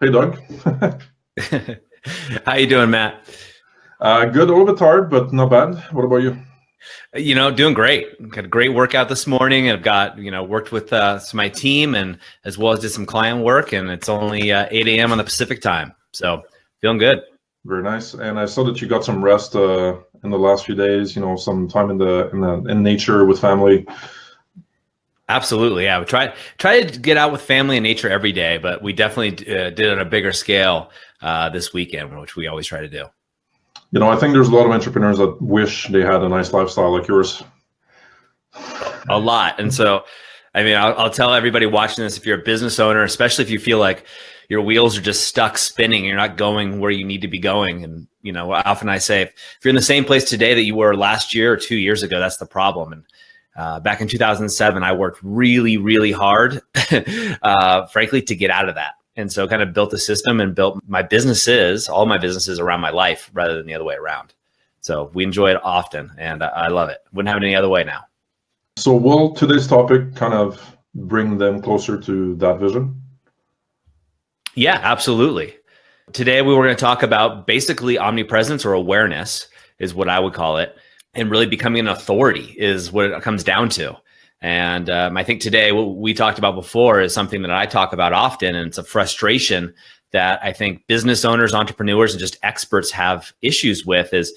Hey, Doug. How you doing, Matt? Good, a little bit tired, but not bad. What about you? Doing great. Got a great workout this morning. I've got, worked with my team and as well as did some client work, and it's only 8 a.m. on the Pacific time. So feeling good. Very nice. And I saw that you got some rest in the last few days. Some time in nature with family. Absolutely. Yeah. We try to get out with family and nature every day, but we definitely did it on a bigger scale this weekend, which we always try to do. I think there's a lot of entrepreneurs that wish they had a nice lifestyle like yours. A lot. And so, I'll tell everybody watching this, if you're a business owner, especially if you feel like your wheels are just stuck spinning, you're not going where you need to be going. And, often I say, if you're in the same place today that you were last year or 2 years ago, that's the problem. And back in 2007, I worked really, really hard, frankly, to get out of that. And so kind of built a system and built all my businesses around my life rather than the other way around. So we enjoy it often and I love it. Wouldn't have it any other way now. So will today's topic kind of bring them closer to that vision? Yeah, absolutely. Today we were going to talk about basically omnipresence or awareness is what I would call it. And really becoming an authority is what it comes down to. And I think today what we talked about before is something that I talk about often, and it's a frustration that I think business owners, entrepreneurs, and just experts have issues with is,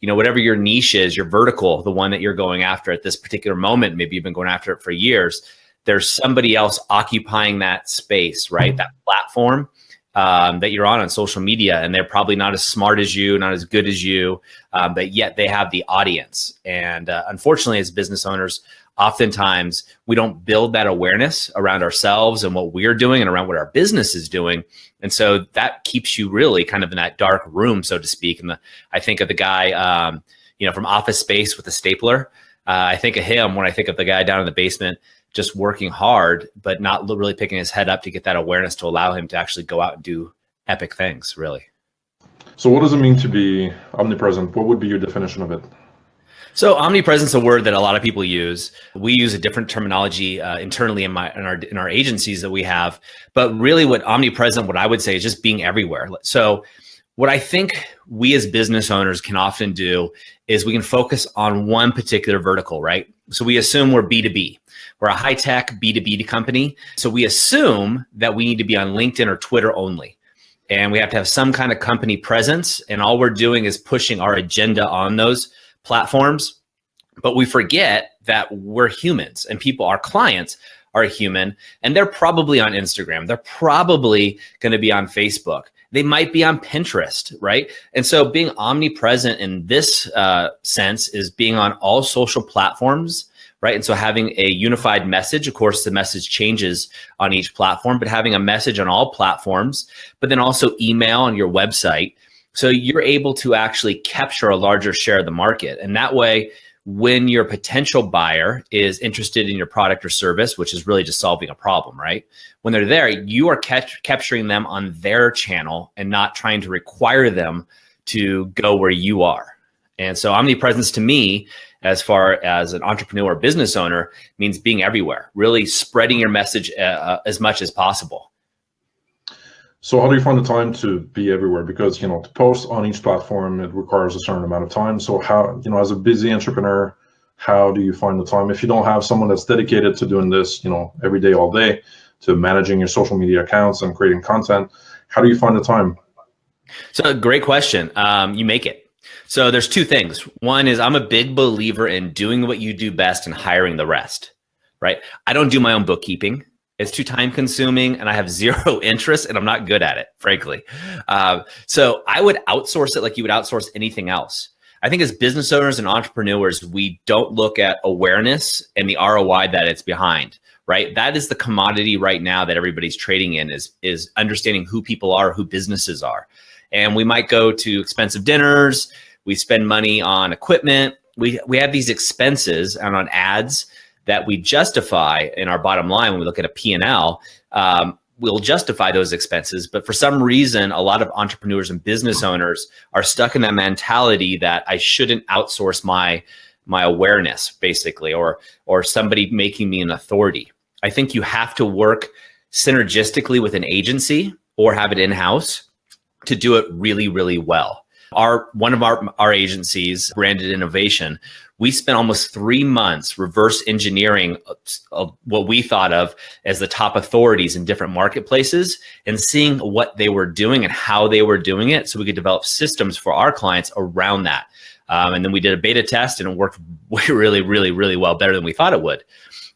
whatever your niche is, your vertical, the one that you're going after at this particular moment, maybe you've been going after it for years, there's somebody else occupying that space, right? That platform that you're on social media, and they're probably not as smart as you, not as good as you, but yet they have the audience. And unfortunately, as business owners, oftentimes we don't build that awareness around ourselves and what we're doing and around what our business is doing. And so that keeps you really kind of in that dark room, so to speak. And I think of the guy, from Office Space with the stapler. I think of him when I think of the guy down in the basement, just working hard, but not really picking his head up to get that awareness to allow him to actually go out and do epic things, really. So what does it mean to be omnipresent? What would be your definition of it? So omnipresence is a word that a lot of people use. We use a different terminology internally in our agencies that we have. But really what omnipresent, what I would say is just being everywhere. So what I think we as business owners can often do is we can focus on one particular vertical, right? So we assume we're B2B. We're a high-tech B2B company. So we assume that we need to be on LinkedIn or Twitter only. And we have to have some kind of company presence. And all we're doing is pushing our agenda on those platforms. But we forget that we're humans and our clients are human, and they're probably on Instagram. They're probably going to be on Facebook. They might be on Pinterest, right? And so being omnipresent in this sense is being on all social platforms, right? And so having a unified message, of course, the message changes on each platform, but having a message on all platforms, but then also email on your website. So you're able to actually capture a larger share of the market. And that way, when your potential buyer is interested in your product or service, which is really just solving a problem, right? When they're there, you are capturing them on their channel and not trying to require them to go where you are. And so omnipresence to me, as far as an entrepreneur or business owner, means being everywhere, really spreading your message as much as possible. So how do you find the time to be everywhere? Because, to post on each platform, it requires a certain amount of time. So how, as a busy entrepreneur, how do you find the time? If you don't have someone that's dedicated to doing this, every day, all day, to managing your social media accounts and creating content, how do you find the time? So great question. You make it. So there's two things. One is I'm a big believer in doing what you do best and hiring the rest, right? I don't do my own bookkeeping. It's too time consuming and I have zero interest and I'm not good at it, frankly. So I would outsource it like you would outsource anything else. I think as business owners and entrepreneurs, we don't look at awareness and the ROI that it's behind, right? That is the commodity right now that everybody's trading in is understanding who people are, who businesses are. And we might go to expensive dinners. We spend money on equipment. We have these expenses and on ads that we justify in our bottom line when we look at a P&L. We'll justify those expenses. But for some reason, a lot of entrepreneurs and business owners are stuck in that mentality that I shouldn't outsource my awareness, basically, or somebody making me an authority. I think you have to work synergistically with an agency or have it in-house to do it really, really well. One of our agencies, Branded Innovation, we spent almost 3 months reverse engineering what we thought of as the top authorities in different marketplaces and seeing what they were doing and how they were doing it so we could develop systems for our clients around that. And then we did a beta test and it worked really, really, really well, better than we thought it would.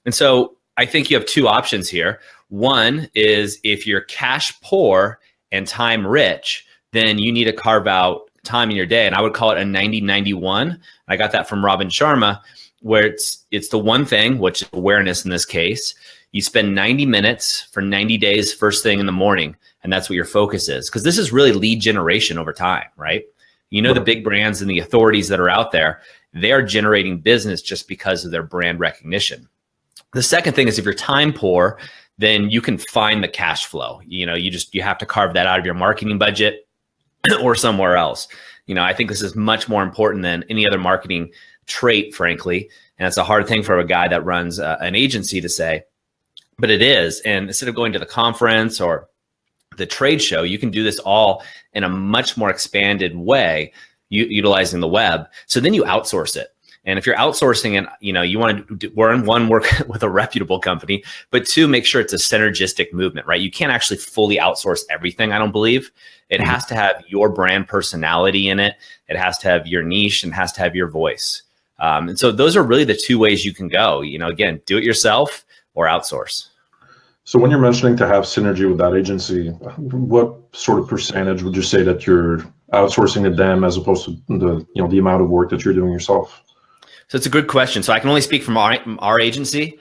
And so I think you have two options here. One is if you're cash poor and time rich, then you need to carve out time in your day. And I would call it a 90-91. I got that from Robin Sharma, where it's the one thing, which is awareness in this case. You spend 90 minutes for 90 days first thing in the morning, and that's what your focus is. Because this is really lead generation over time, right? You know, the big brands and the authorities that are out there, they are generating business just because of their brand recognition. The second thing is if you're time poor, then you can find the cash flow. You know, you have to carve that out of your marketing budget or somewhere else. You know, I think this is much more important than any other marketing trait, frankly. And it's a hard thing for a guy that runs an agency to say, but it is. And instead of going to the conference or the trade show, you can do this all in a much more expanded way, utilizing the web. So then you outsource it. And if you're outsourcing and you want to work with a reputable company, but two, make sure it's a synergistic movement, right? You can't actually fully outsource everything, I don't believe. It has to have your brand personality in it. It has to have your niche and has to have your voice. And so those are really the two ways you can go. You know, again, do it yourself or outsource. So when you're mentioning to have synergy with that agency, what sort of percentage would you say that you're outsourcing to them as opposed to the amount of work that you're doing yourself? So it's a good question. So I can only speak from our agency.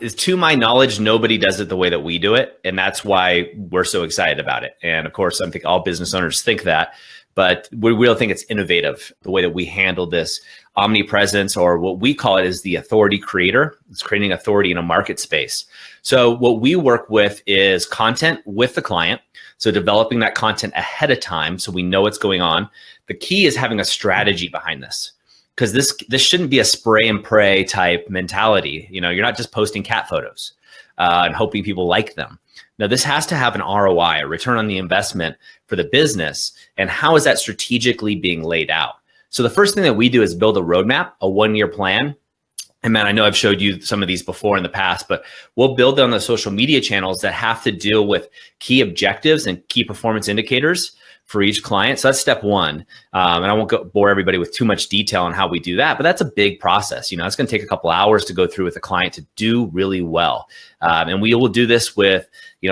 To my knowledge, nobody does it the way that we do it. And that's why we're so excited about it. And of course, I think all business owners think that, but we really think it's innovative the way that we handle this. Omnipresence, or what we call it, is the authority creator. It's creating authority in a market space. So what we work with is content with the client. So developing that content ahead of time so we know what's going on. The key is having a strategy behind this. Because this shouldn't be a spray and pray type mentality. You know, you're not just posting cat photos and hoping people like them. Now, this has to have an ROI, a return on the investment for the business. And how is that strategically being laid out? So the first thing that we do is build a roadmap, a 1-year plan. And man, I know I've showed you some of these before in the past, but we'll build on the social media channels that have to deal with key objectives and key performance indicators for each client. So that's step one. And I won't bore everybody with too much detail on how we do that, but that's a big process. You know, it's going to take a couple hours to go through with the client to do really well. And we will do this with,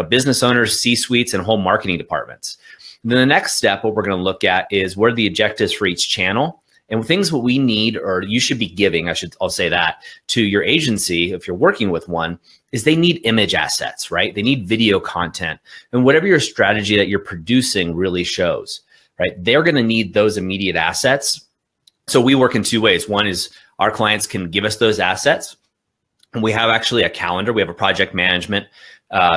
business owners, C-suites, and whole marketing departments. And then the next step, what we're going to look at is what are the objectives for each channel and things what we need, or you should be giving, I'll say that, to your agency, if you're working with one, is they need image assets, right? They need video content, and whatever your strategy that you're producing really shows, right? They're going to need those immediate assets. So we work in two ways. One is our clients can give us those assets, and we have actually a calendar. We have a project management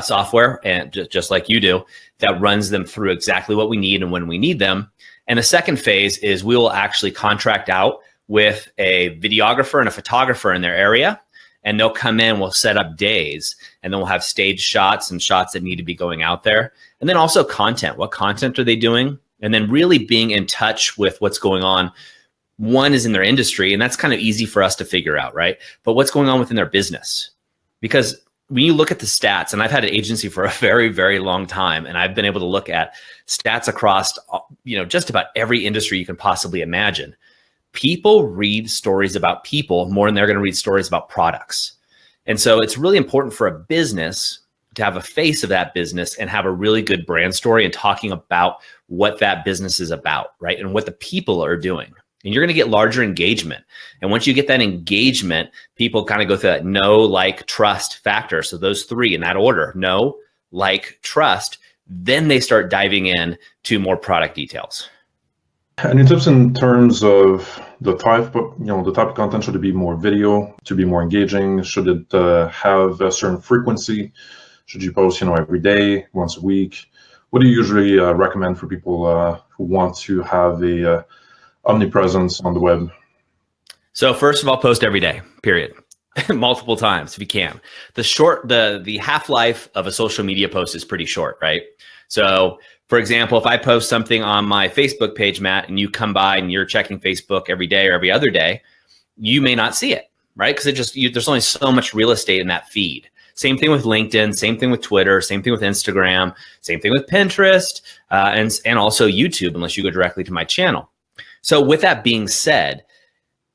software, and just like you do, that runs them through exactly what we need and when we need them. And the second phase is we will actually contract out with a videographer and a photographer in their area, and they'll come in, we'll set up days, and then we'll have stage shots and shots that need to be going out there. And then also content. What content are they doing? And then really being in touch with what's going on. One is in their industry, and that's kind of easy for us to figure out, right? But what's going on within their business? Because when you look at the stats, and I've had an agency for a very, very long time, and I've been able to look at stats across, just about every industry you can possibly imagine. People read stories about people more than they're going to read stories about products. And so it's really important for a business to have a face of that business and have a really good brand story and talking about what that business is about, right? And what the people are doing. And you're going to get larger engagement. And once you get that engagement, people kind of go through that know, like, trust factor. So those three in that order: know, like, trust. Then they start diving in to more product details. Any tips in terms of the type of content? Should it be more video to be more engaging? Should it have a certain frequency? Should you post, every day, once a week? What do you usually recommend for people who want to have a omnipresence on the web? So first of all, post every day, period. Multiple times if you can. The half-life of a social media post is pretty short, right? So for example, if I post something on my Facebook page, Matt, and you come by and you're checking Facebook every day or every other day, you may not see it, right? Because there's only so much real estate in that feed. Same thing with LinkedIn, same thing with Twitter, same thing with Instagram, same thing with Pinterest, and also YouTube, unless you go directly to my channel. So with that being said,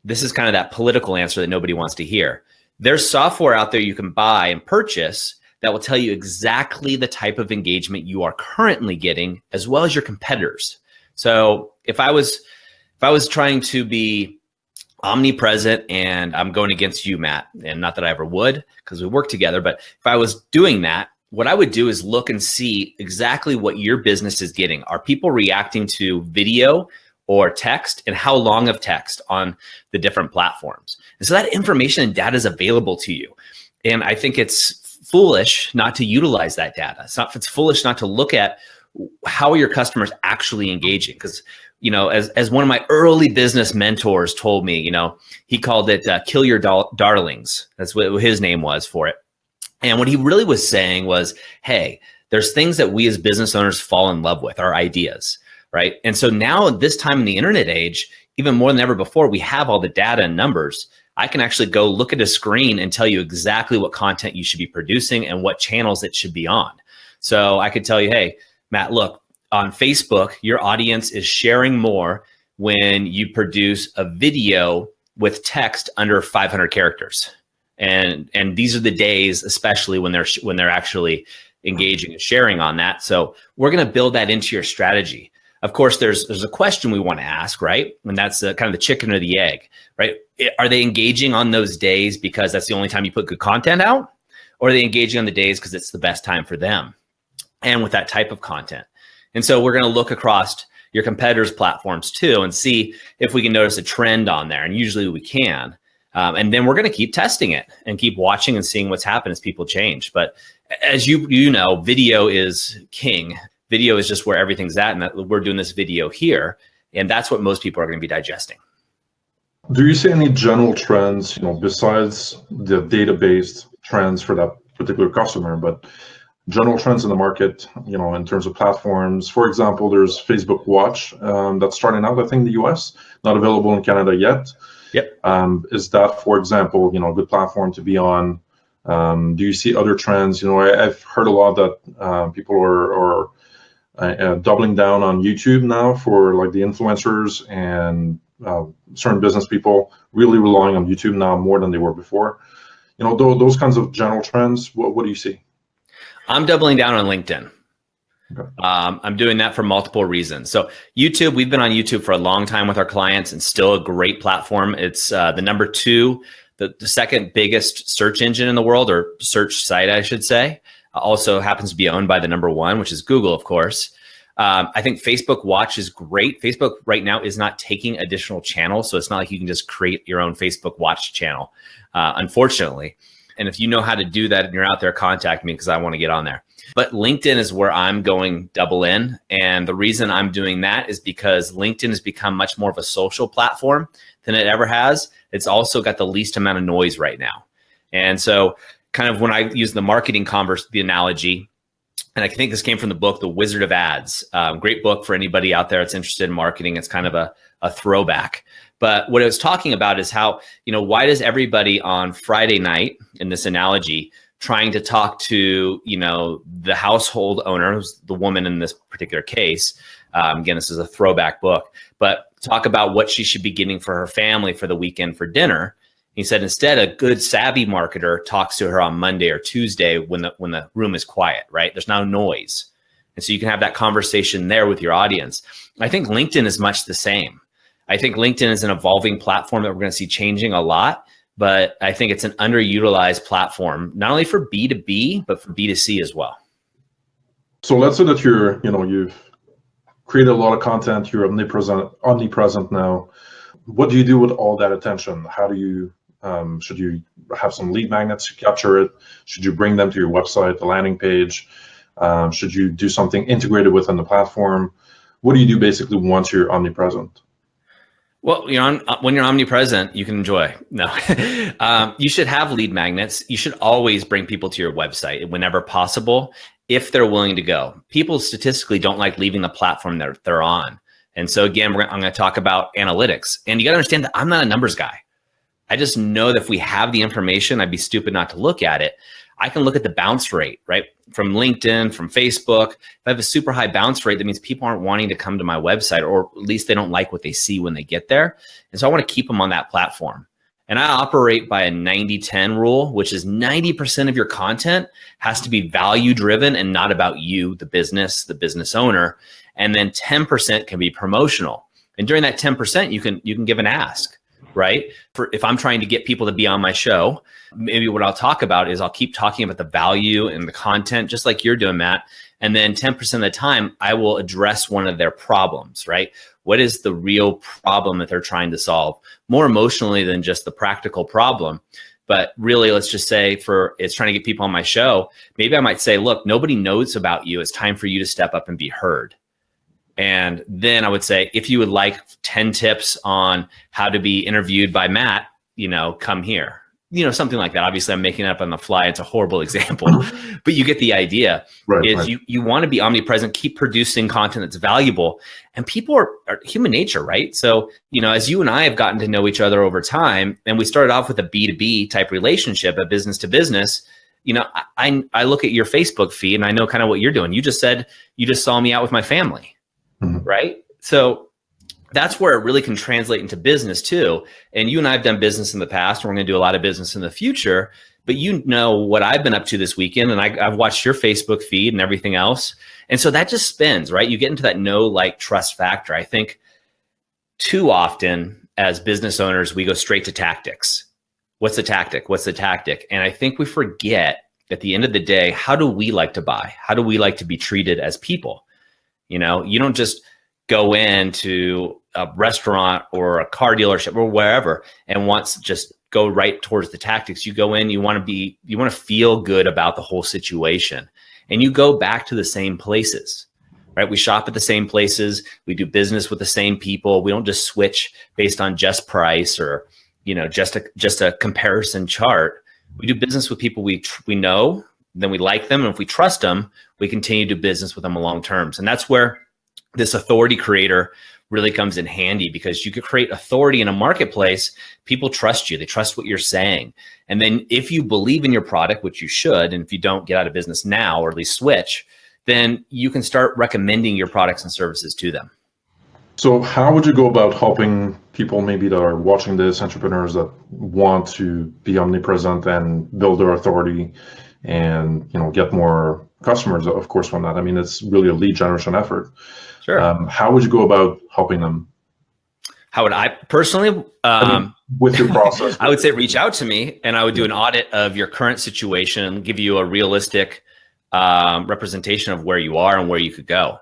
this is kind of that political answer that nobody wants to hear. There's software out there you can buy and purchase that will tell you exactly the type of engagement you are currently getting, as well as your competitors. So if I was trying to be omnipresent, and I'm going against you, Matt, and not that I ever would, because we work together, but if I was doing that, what I would do is look and see exactly what your business is getting. Are people reacting to video or text, and how long of text on the different platforms? And so that information and data is available to you. And I think it's foolish not to utilize that data. It's foolish not to look at how are your customers actually engaging, because as one of my early business mentors told me, he called it kill your darlings. That's what his name was for it. And what he really was saying was, hey, there's things that we as business owners fall in love with, our ideas, right? And so now at this time in the internet age, even more than ever before, we have all the data and numbers. I can actually go look at a screen and tell you exactly what content you should be producing and what channels it should be on. So I could tell you, hey, Matt, look, on Facebook, your audience is sharing more when you produce a video with text under 500 characters. And these are the days, especially when they're actually engaging and sharing on that. So we're going to build that into your strategy. Of course, there's a question we want to ask, right? And that's kind of the chicken or the egg, right? Are they engaging on those days because that's the only time you put good content out? Or are they engaging on the days because it's the best time for them and with that type of content? And so we're going to look across your competitors' platforms too and see if we can notice a trend on there. And usually we can. And then we're going to keep testing it and keep watching and seeing what's happened as people change. But as you know, video is king. Video is just where everything's at. And that we're doing this video here. And that's what most people are going to be digesting. Do you see any general trends, besides the data-based trends for that particular customer, but general trends in the market, in terms of platforms? For example, there's Facebook Watch that's starting out, I think, in the US, not available in Canada yet. Yep. Is that, for example, a good platform to be on? Do you see other trends? I've heard a lot that people are doubling down on YouTube now for like the influencers and certain business people really relying on YouTube now more than they were before. Those kinds of general trends. What do you see? I'm doubling down on LinkedIn. Okay. I'm doing that for multiple reasons. So YouTube, we've been on YouTube for a long time with our clients and still a great platform. It's the number 2, the second biggest search engine in the world, or search site, I should say. Also happens to be owned by the number 1, which is Google, of course. I think Facebook Watch is great. Facebook right now is not taking additional channels. So it's not like you can just create your own Facebook Watch channel, unfortunately. And if you know how to do that and you're out there, contact me because I want to get on there. But LinkedIn is where I'm going double in. And the reason I'm doing that is because LinkedIn has become much more of a social platform than it ever has. It's also got the least amount of noise right now. And so kind of when I use the marketing the analogy, and I think this came from the book, The Wizard of Ads. Great book for anybody out there that's interested in marketing. It's kind of a throwback. But what it was talking about is how, why does everybody on Friday night, in this analogy, trying to talk to, the household owner, who's the woman in this particular case. Again, this is a throwback book, but talk about what she should be getting for her family for the weekend for dinner. He said, instead, a good savvy marketer talks to her on Monday or Tuesday when the room is quiet, right? There's no noise. And so you can have that conversation there with your audience. I think LinkedIn is much the same. I think LinkedIn is an evolving platform that we're going to see changing a lot, but I think it's an underutilized platform, not only for B2B, but for B2C as well. So let's say that you've created a lot of content, you're omnipresent now. What do you do with all that attention? How do you, should you have some lead magnets to capture it? Should you bring them to your website, the landing page? Should you do something integrated within the platform? What do you do basically once you're omnipresent? Well, when you're omnipresent, you can enjoy. No, you should have lead magnets. You should always bring people to your website whenever possible. if they're willing to go. People statistically don't like leaving the platform that they're on. And so again, I'm going to talk about analytics. And you got to understand that I'm not a numbers guy. I just know that if we have the information, I'd be stupid not to look at it. I can look at the bounce rate, right? From LinkedIn, from Facebook. If I have a super high bounce rate, that means people aren't wanting to come to my website, or at least they don't like what they see when they get there. And so I want to keep them on that platform. And I operate by a 90-10 rule, which is 90% of your content has to be value driven and not about you, the business owner. And then 10% can be promotional. And during that 10%, you can give an ask, right? If I'm trying to get people to be on my show, maybe what I'll talk about is I'll keep talking about the value and the content, just like you're doing, Matt. And then 10% of the time, I will address one of their problems, right? What is the real problem that they're trying to solve? More emotionally than just the practical problem. But really, let's just say it's trying to get people on my show. Maybe I might say, look, nobody knows about you. It's time for you to step up and be heard. And then I would say, if you would like 10 tips on how to be interviewed by Matt, come here. Something like that. Obviously, I'm making it up on the fly. It's a horrible example, but you get the idea. Right. You want to be omnipresent, keep producing content that's valuable, and people are human nature, right? So, as you and I have gotten to know each other over time, and we started off with a B2B type relationship, a business to business, I look at your Facebook feed and I know kind of what you're doing. You just said you just saw me out with my family, right? So that's where it really can translate into business too. And you and I have done business in the past, and we're going to do a lot of business in the future, but what I've been up to this weekend, and I've watched your Facebook feed and everything else. And so that just spins, right? You get into that know, like, trust factor. I think too often as business owners, we go straight to tactics. What's the tactic? What's the tactic? And I think we forget at the end of the day, how do we like to buy? How do we like to be treated as people? You don't just go into a restaurant or a car dealership or wherever and just go right towards the tactics. You go in, you want to feel good about the whole situation, and you go back to the same places, right? We shop at the same places. We do business with the same people. We don't just switch based on just price or, just a comparison chart. We do business with people we know, then we like them. And if we trust them, we continue to do business with them on long terms. And that's where this authority creator really comes in handy, because you could create authority in a marketplace. People trust you. They trust what you're saying. And then if you believe in your product, which you should, and if you don't, get out of business now, or at least switch, then you can start recommending your products and services to them. So how would you go about helping people maybe that are watching this, entrepreneurs that want to be omnipresent and build their authority and get more customers, of course, from that? I mean, it's really a lead generation effort. Sure. How would you go about helping them? How would I personally? With your process? I would say reach out to me, and I would do an audit of your current situation, give you a realistic representation of where you are and where you could go,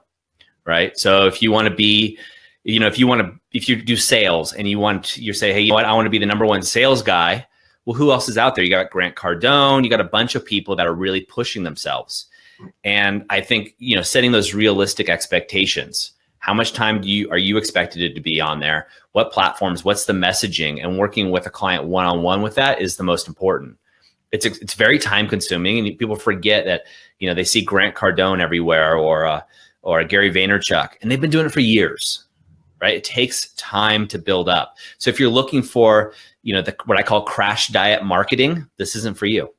right? So if you want to be, if you do sales and you say, hey, I want to be the number one sales guy. Well, who else is out there? You got Grant Cardone, you got a bunch of people that are really pushing themselves. And I think, setting those realistic expectations. How much time are you expected to be on there? What platforms, what's the messaging, and working with a client one-on-one with that is the most important. It's very time consuming, and people forget that, they see Grant Cardone everywhere or a Gary Vaynerchuk, and they've been doing it for years, right? It takes time to build up. So if you're looking for, what I call crash diet marketing, this isn't for you.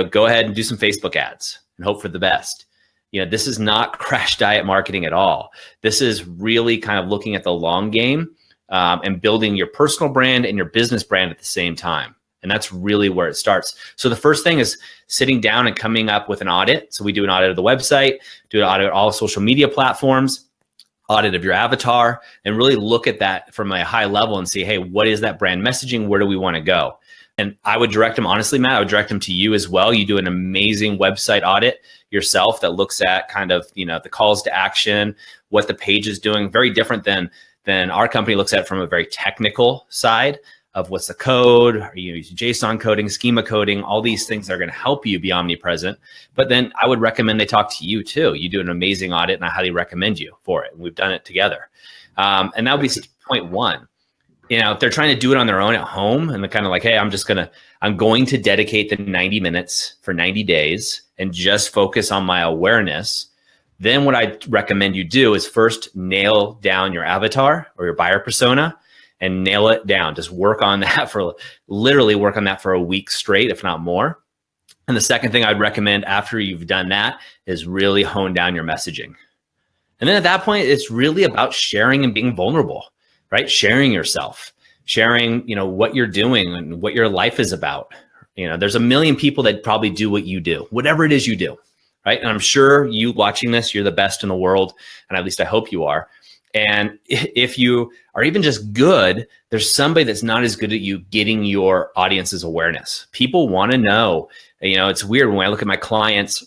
Go ahead and do some Facebook ads and hope for the best. This is not crash diet marketing at all. This is really kind of looking at the long game and building your personal brand and your business brand at the same time. And that's really where it starts. So the first thing is sitting down and coming up with an audit. So we do an audit of the website, do an audit of all social media platforms, audit of your avatar, and really look at that from a high level and see, hey, what is that brand messaging? Where do we want to go? And I would direct them, honestly, Matt, I would direct them to you as well. You do an amazing website audit yourself that looks at kind of, the calls to action, what the page is doing. Very different than our company looks at from a very technical side of what's the code, are you using JSON coding, schema coding, all these things that are going to help you be omnipresent. But then I would recommend they talk to you too. You do an amazing audit, and I highly recommend you for it. We've done it together. And that would be point one. If they're trying to do it on their own at home and they're kind of like, hey, I'm going to dedicate the 90 minutes for 90 days and just focus on my awareness. Then what I recommend you do is first nail down your avatar or your buyer persona and nail it down. Just work on that for a week straight, if not more. And the second thing I'd recommend after you've done that is really hone down your messaging. And then at that point, it's really about sharing and being vulnerable, right? Sharing yourself, sharing, what you're doing and what your life is about. There's a million people that probably do what you do, whatever it is you do, right? And I'm sure you watching this, you're the best in the world. And at least I hope you are. And if you are even just good, there's somebody that's not as good at you getting your audience's awareness. People want to know, it's weird when I look at my clients,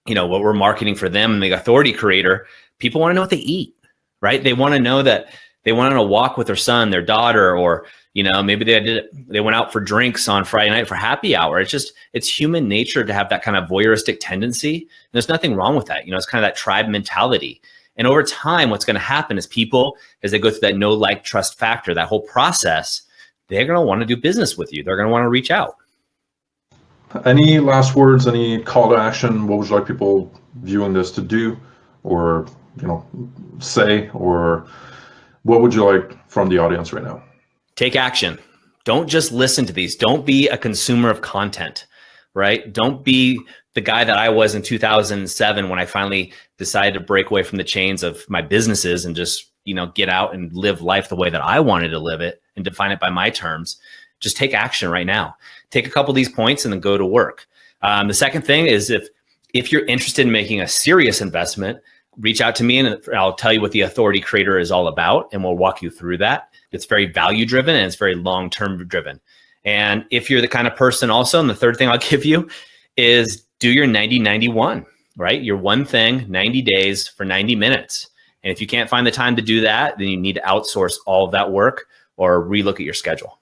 what we're marketing for them and the authority creator, people want to know what they eat, right? They want to know that they went on a walk with their son, their daughter, or, maybe they went out for drinks on Friday night for happy hour. It's human nature to have that kind of voyeuristic tendency. And there's nothing wrong with that. It's kind of that tribe mentality. And over time, what's going to happen is people, as they go through that know, like, trust factor, that whole process, they're going to want to do business with you. They're going to want to reach out. Any last words, any call to action? What would you like people viewing this to do or, say, or what would you like from the audience right now? Take action. Don't just listen to these. Don't be a consumer of content, right? Don't be the guy that I was in 2007 when I finally decided to break away from the chains of my businesses and just, get out and live life the way that I wanted to live it and define it by my terms. Just take action right now. Take a couple of these points and then go to work. The second thing is if you're interested in making a serious investment, reach out to me and I'll tell you what the authority creator is all about and we'll walk you through that. It's very value driven and it's very long-term driven. And if you're the kind of person also, and the third thing I'll give you is do your 90-91, right? Your one thing, 90 days for 90 minutes. And if you can't find the time to do that, then you need to outsource all of that work or relook at your schedule.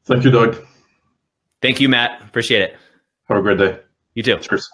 Thank you, Doug. Thank you, Matt. Appreciate it. Have a great day. You too. Cheers.